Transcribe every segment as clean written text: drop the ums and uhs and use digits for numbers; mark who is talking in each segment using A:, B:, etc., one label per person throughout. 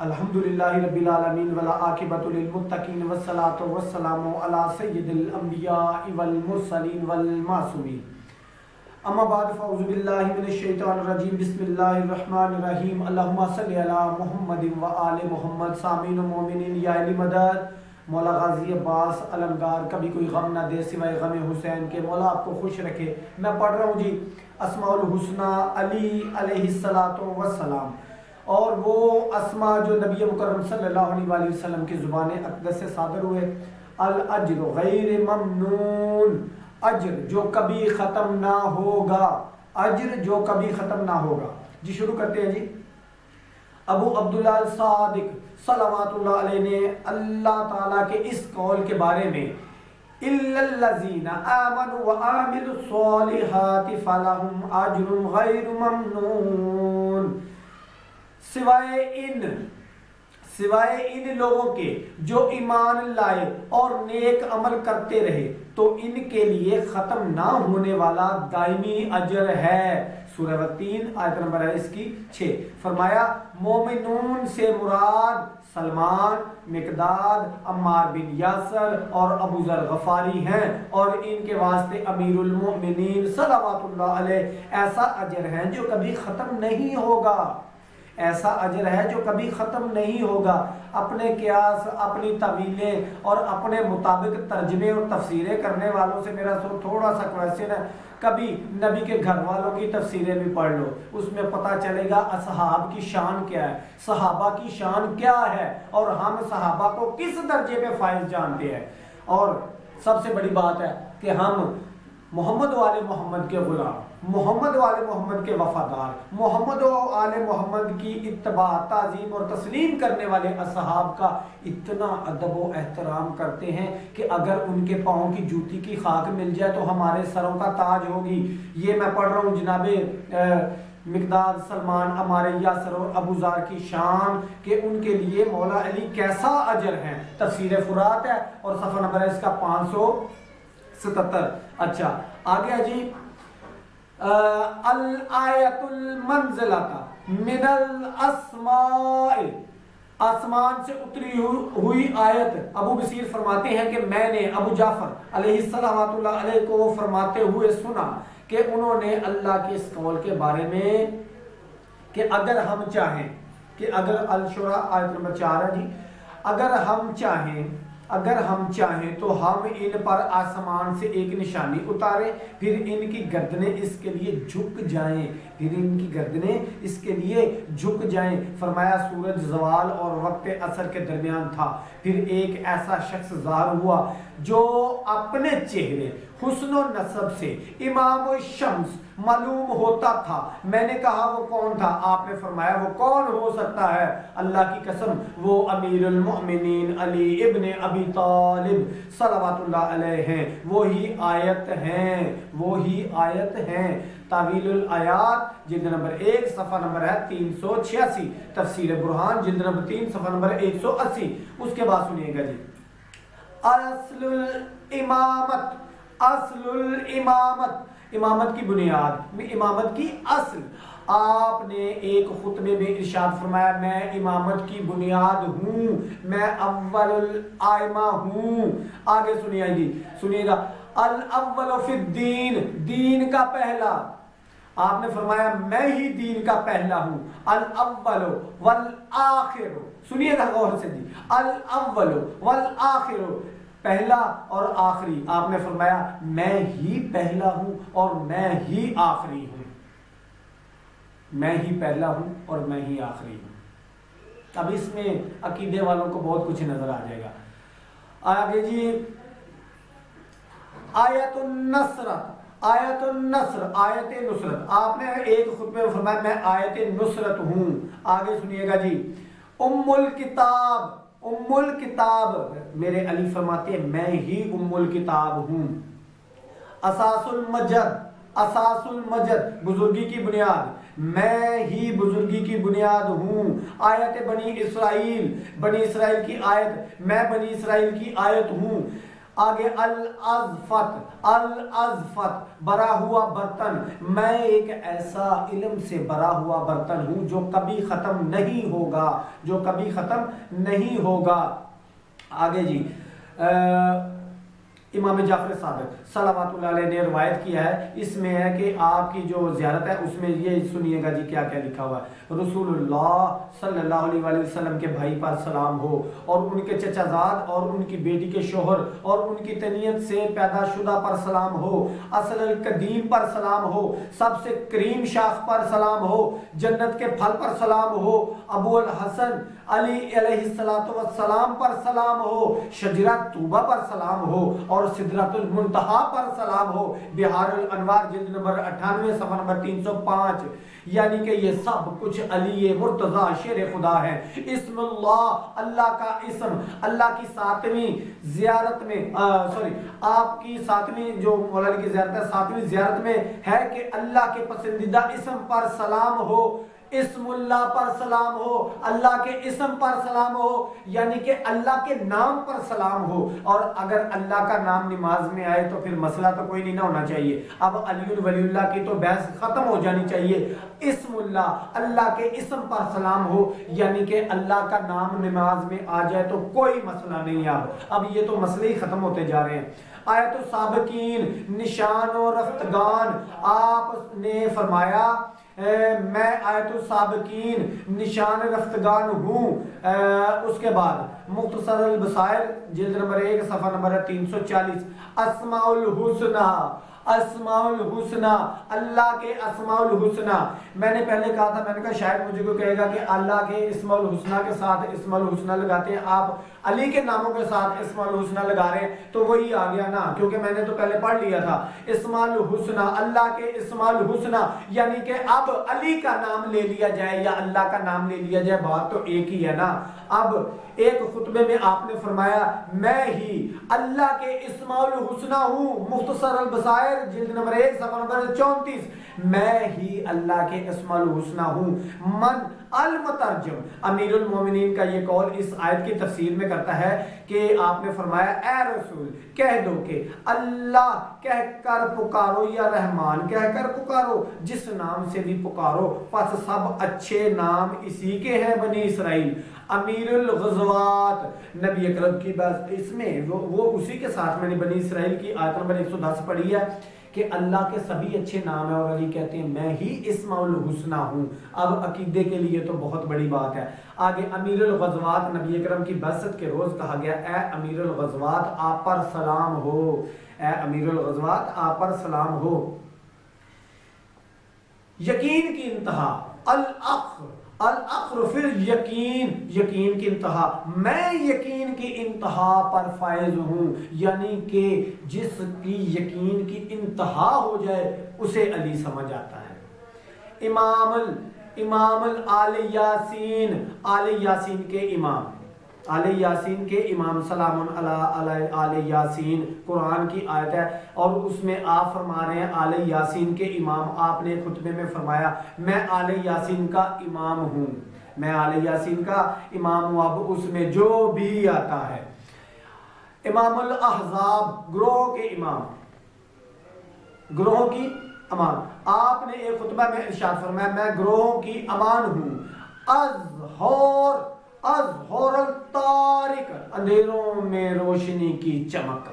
A: الحمدللہ رب العالمین والعاقبۃ للمتقین والصلاۃ والسلام علی سید الانبیاء والمرسلین والمعصومین اما بعد فاعوذ باللہ من الشیطان الرجیم بسم اللہ الرحمن الرحیم اللہم صلی علی محمد وآل محمد سامعین و مومنین یا علی مدد مولا غازی عباس علمدار کبھی کوئی غم نہ دے سوائے غم حسین کے، مولا آپ کو خوش رکھے۔ میں پڑھ رہا ہوں جی اسماء الحسنی علی علیہ الصلاۃ والسلام، اور وہ اسماء جو نبی مکرم صلی اللہ علیہ وآلہ وسلم کی زبان اقدس سے صادر ہوئے۔ الاجر غیر ممنون، اجر جو کبھی ختم نہ ہوگا، اجر جو کبھی ختم نہ ہوگا۔ جی شروع کرتے ہیں جی۔ ابو عبداللہ الصادق صلوات اللہ علیہ نے اللہ تعالیٰ کے اس قول کے بارے میں اِلَّا الَّذِينَ آمَنُوا وَعَمِلُوا الصَّالِحَاتِ فَلَهُمْ أَجْرٌ غَيْرُ مَمْنُونَ، سوائے ان لوگوں کے جو ایمان لائے اور نیک عمل کرتے رہے تو ان کے لیے ختم نہ ہونے والا دائمی اجر ہے۔ سورہ 3 آیت نمبر ہے اس کی 6۔ فرمایا مومنون سے مراد سلمان، مقداد، عمار بن یاسر اور ابو ذر غفاری ہیں، اور ان کے واسطے امیر المؤمنین صلوات اللہ علیہ ایسا اجر ہے جو کبھی ختم نہیں ہوگا، ایسا اجر ہے جو کبھی ختم نہیں ہوگا۔ اپنے قیاس، اپنی تعویلیں اور اپنے مطابق ترجمے اور تفسیریں کرنے والوں سے میرا تھوڑا سا کویسچن ہے، کبھی نبی کے گھر والوں کی تفسیریں بھی پڑھ لو، اس میں پتہ چلے گا اصحاب کی شان کیا ہے، صحابہ کی شان کیا ہے، اور ہم صحابہ کو کس درجے پہ فائز جانتے ہیں۔ اور سب سے بڑی بات ہے کہ ہم محمد و آل محمد کے غلام، محمد و آل محمد کے وفادار، محمد و آل محمد کی اتباع، تعظیم اور تسلیم کرنے والے اصحاب کا اتنا ادب و احترام کرتے ہیں کہ اگر ان کے پاؤں کی جوتی کی خاک مل جائے تو ہمارے سروں کا تاج ہوگی۔ یہ میں پڑھ رہا ہوں جناب مقداد، سلمان، عمار یاسر اور ابو ذر کی شان کہ ان کے لیے مولا علی کیسا اجر ہے۔ تفسیر فرات ہے اور صفحہ نمبر ہے اس کا 577۔ اچھا آگے ہے جی الآیت المنزلۃ من الاسماء، آسمان سے اتری ہوئی آیت۔ ابو بصیر فرماتے ہیں کہ میں نے ابو جعفر علیہ السلام اللہ علیہ کو فرماتے ہوئے سنا کہ انہوں نے اللہ کے اس قول کے بارے میں کہ اگر ہم چاہیں کہ اگر الشورى آیت نمبر 4 ہے جی، اگر ہم چاہیں تو ہم ان پر آسمان سے ایک نشانی اتاریں، پھر ان کی گردنیں اس کے لیے جھک جائیں، فرمایا سورج زوال اور وقت عصر کے درمیان تھا، پھر ایک ایسا شخص ظاہر ہوا جو اپنے چہرے، حسن و نسب سے امام الشمس معلوم ہوتا تھا۔ میں نے کہا وہ کون تھا؟ آپ نے فرمایا وہ کون ہو سکتا ہے؟ اللہ کی قسم وہ امیر المؤمنین علی ابن ابی طالب صلوات اللہ علیہ ہیں، وہی آیت ہیں۔ تعویل الآیات جلد نمبر 1 صفحہ نمبر ہے 386، تفسیر برہان جلد نمبر 3 صفحہ نمبر 180۔ اس کے بعد سنیے گا جی اصل الامامت، امامت کی بنیاد، امامت کی اصل۔ آپ نے ایک خطبے میں ارشاد فرمایا میں امامت کی بنیاد ہوں، میں اول الائمہ ہوں۔ آگے سنیے گا الاول فی الدین، دین کا پہلا۔ آپ نے فرمایا میں ہی دین کا پہلا ہوں، الاول والآخر۔ سنیے گا غور سے جی، الاول والآخر، پہلا اور آخری۔ آپ نے فرمایا میں ہی پہلا ہوں اور میں ہی آخری ہوں، میں ہی پہلا ہوں اور میں ہی آخری ہوں۔ اب اس میں عقیدے والوں کو بہت کچھ نظر آ جائے گا۔ آگے جی آیت النصر، آیت نصرت۔ آپ نے ایک خطبے میں فرمایا میں آیت نصرت ہوں۔ آگے سنیے گا جی ام الکتاب، میرے علی فرماتے ہیں میں ہی ام الکتاب ہوں۔ اساس المجد، بزرگی کی بنیاد، میں ہی بزرگی کی بنیاد ہوں۔ آیت بنی اسرائیل کی آیت، میں بنی اسرائیل کی آیت ہوں۔ آگے الازفت، الازفت بھرا ہوا برتن، میں ایک ایسا علم سے بھرا ہوا برتن ہوں جو کبھی ختم نہیں ہوگا، جو کبھی ختم نہیں ہوگا۔ آگے جی امام جعفر صادق صلوات اللہ علیہ نے روایت کیا ہے، اس میں ہے کہ آپ کی جو زیارت ہے اس میں یہ سنیے گا جی کیا کیا لکھا ہوا ہے۔ رسول اللہ صلی اللہ علیہ وآلہ وسلم کے بھائی پر سلام ہو، اور ان کے چچا زاد اور ان کی بیٹی کے شوہر اور ان کی تنیت سے پیدا شدہ پر سلام ہو، اصل القدیم پر سلام ہو، سب سے کریم شاخ پر سلام ہو، جنت کے پھل پر سلام ہو، ابو الحسن علی علیہ السلام پر سلام ہو، شجرہ طوبہ پر سلام ہو، اور سدرۃ المنتہا پر سلام ہو۔ بہار الانوار جلد نمبر 98 صفحہ نمبر 305۔ یعنی کہ یہ سب کچھ علی مرتضی شیر خدا ہے۔ اسم اللہ، اللہ کا اسم، اللہ کی ساتویں زیارت میں آپ کی ساتویں جو مولانا کی زیارت ہے، ساتویں زیارت میں ہے کہ اللہ کے پسندیدہ اسم پر سلام ہو، اسم اللہ پر سلام ہو، اللہ کے اسم پر سلام ہو، یعنی کہ اللہ کے نام پر سلام ہو۔ اور اگر اللہ کا نام نماز میں آئے تو پھر مسئلہ تو کوئی نہیں نہ ہونا چاہیے، اب علی ولی اللہ کی تو بحث ختم ہو جانی چاہیے۔ اسم اللہ، اللہ کے اسم پر سلام ہو، یعنی کہ اللہ کا نام نماز میں آ جائے تو کوئی مسئلہ نہیں۔ اب یہ تو مسئلے ہی ختم ہوتے جا رہے ہیں۔ آیت السابقین، نشان و رفتگان، آپ نے فرمایا میں آیت السابقین نشان رفتگان ہوں۔ اس کے بعد مختصر البصائر جلد نمبر 1 صفحہ نمبر 340، اسماء الحسنہ، اسماء الحسنہ، اللہ کے اسماء الحسنہ۔ میں نے پہلے کہا تھا، میں نے کہا شاید مجھے کوئی کہے گا کہ اللہ کے اسماء الحسنہ کے ساتھ اسماء الحسنہ لگاتے ہیں، آپ علی کے ناموں کے ساتھ اسماء الحسنہ لگا رہے ہیں، تو وہی آ گیا نا، کیونکہ میں نے تو پہلے پڑھ لیا تھا اسماء الحسنہ، اللہ کے اسماء الحسنہ، یعنی کہ اب علی کا نام لے لیا جائے یا اللہ کا نام لے لیا جائے، بات تو ایک ہی ہے نا۔ اب ایک خطبے میں آپ نے فرمایا میں ہی اللہ کے اسماء الحسنہ ہوں، مختصر البصائر جلد نمبر 1 صفحہ نمبر 34، میں ہی اللہ کے اسماء الحسنہ ہوں۔ من المترجم، امیر المومنین کا یہ قول اس آیت کی تفسیر میں کرتا ہے کہ آپ نے فرمایا اے رسول کہہ دو کہ اللہ کہہ کر پکارو یا رحمان کہہ کر پکارو، جس نام سے بھی پکارو، پس سب اچھے نام اسی کے ہیں بنی اسرائیل۔ امیر الغزوات، نبی اکرم کی بات اس میں وہ اسی کے ساتھ میں نے بنی اسرائیل کی آیت نمبر 110 پڑھی ہے کہ اللہ کے سبھی اچھے نام ہیں، اور علی کہتے ہیں میں ہی اسماء الحسنہ ہوں۔ اب عقیدے کے لیے تو بہت بڑی بات ہے۔ آگے امیر الغزوات، نبی اکرم کی بعثت کے روز کہا گیا اے امیر الغزوات آپ پر سلام ہو، اے امیر الغزوات آپ پر سلام ہو۔ یقین کی انتہا، الاخر پھر یقین، یقین کی انتہا، میں یقین کی انتہا پر فائز ہوں، یعنی کہ جس کی یقین کی انتہا ہو جائے اسے علی سمجھ آتا ہے۔ امام آل یاسین، آل یاسین کے امام، آل یاسین کے امام، سلام علی آل یاسین قرآن کی آیت ہے، اور اس میں آپ فرما رہے ہیں آل یاسین کے امام۔ آپ نے خطبے میں فرمایا میں آل یاسین کا امام ہوں، میں آل یاسین کا امام ہوں۔ اب اس میں جو بھی آتا ہے، امام الاحزاب، گروہ کے امام، گروہوں کی امان، آپ نے ایک خطبہ میں ارشاد فرمایا میں گروہوں کی امان ہوں۔ اظہر الطارق، اندھیروں میں روشنی کی چمک،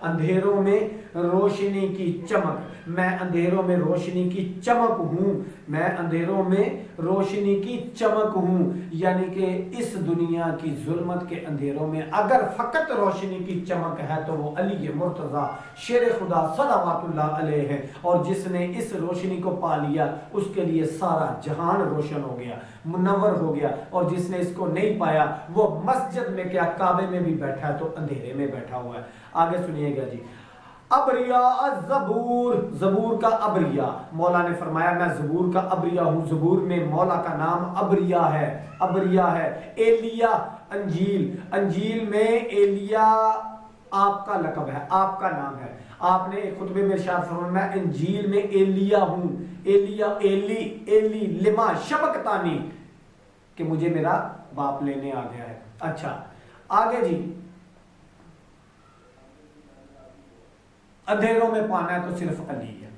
A: اندھیروں میں روشنی کی چمک، میں اندھیروں میں روشنی کی چمک ہوں، میں اندھیروں میں روشنی کی چمک ہوں، یعنی کہ اس دنیا کی ظلمت کے اندھیروں میں اگر فقط روشنی کی چمک ہے تو وہ علی مرتضی شیر خدا صلوات اللہ علیہ ہے، اور جس نے اس روشنی کو پا لیا اس کے لیے سارا جہان روشن ہو گیا، منور ہو گیا، اور جس نے اس کو نہیں پایا وہ مسجد میں کیا کعبے میں بھی بیٹھا ہے تو اندھیرے میں بیٹھا ہوا ہے۔ آگے سنیے گا جی، ابریا الزبور، زبور کا ابریا، مولا نے فرمایا میں زبور کا ابریا ہوں۔ زبور میں مولا کا نام ابریا ہے، ابریا ہے۔ ایلیا، انجیل، انجیل میں ایلیا آپ کا لقب ہے، آپ کا نام ہے۔ آپ نے ایک خطبے میں ارشاد فرمایا میں انجیل میں ایلیا ہوں، ایلیا، ایلی لما شبکتانی، کہ مجھے میرا باپ لینے آ گیا ہے۔ اچھا آگے جی، اندھیروں میں پانا ہے تو صرف علی ہے،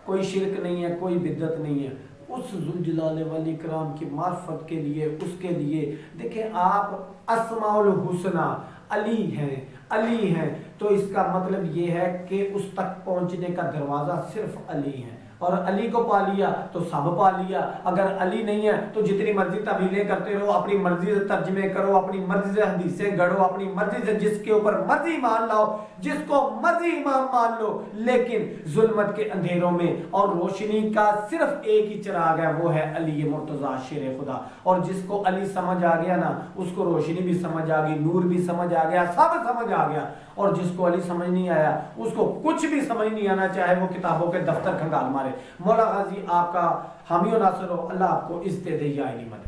A: کوئی شرک نہیں ہے، کوئی بدعت نہیں ہے۔ اس ذوالجلال والاکرام کی معرفت کے لیے، اس کے لیے دیکھیں آپ اسماء الحسنہ علی ہیں تو اس کا مطلب یہ ہے کہ اس تک پہنچنے کا دروازہ صرف علی ہے، اور علی کو پا لیا تو سب پا لیا۔ اگر علی نہیں ہے تو جتنی مرضی تعویلیں کرتے رہو، اپنی مرضی سے ترجمے کرو، اپنی مرضی سے حدیثیں گڑھو، اپنی مرضی سے جس کے اوپر مرضی مان لاؤ، جس کو مرضی امام مان لو، لیکن ظلمت کے اندھیروں میں اور روشنی کا صرف ایک ہی چراغ ہے، وہ ہے علی مرتضیٰ شیر خدا۔ اور جس کو علی سمجھ آ گیا نا، اس کو روشنی بھی سمجھ آ گئی، نور بھی سمجھ آ گیا، سب سمجھ آ گیا۔ اور جس کو علی سمجھ نہیں آیا، اس کو کچھ بھی سمجھ نہیں آنا، چاہے وہ کتابوں کے دفتر کھنگال مارے۔ مولا غازی آپ کا حامی و ناصر ہو، اللہ آپ کو عزت دے یا علم دے۔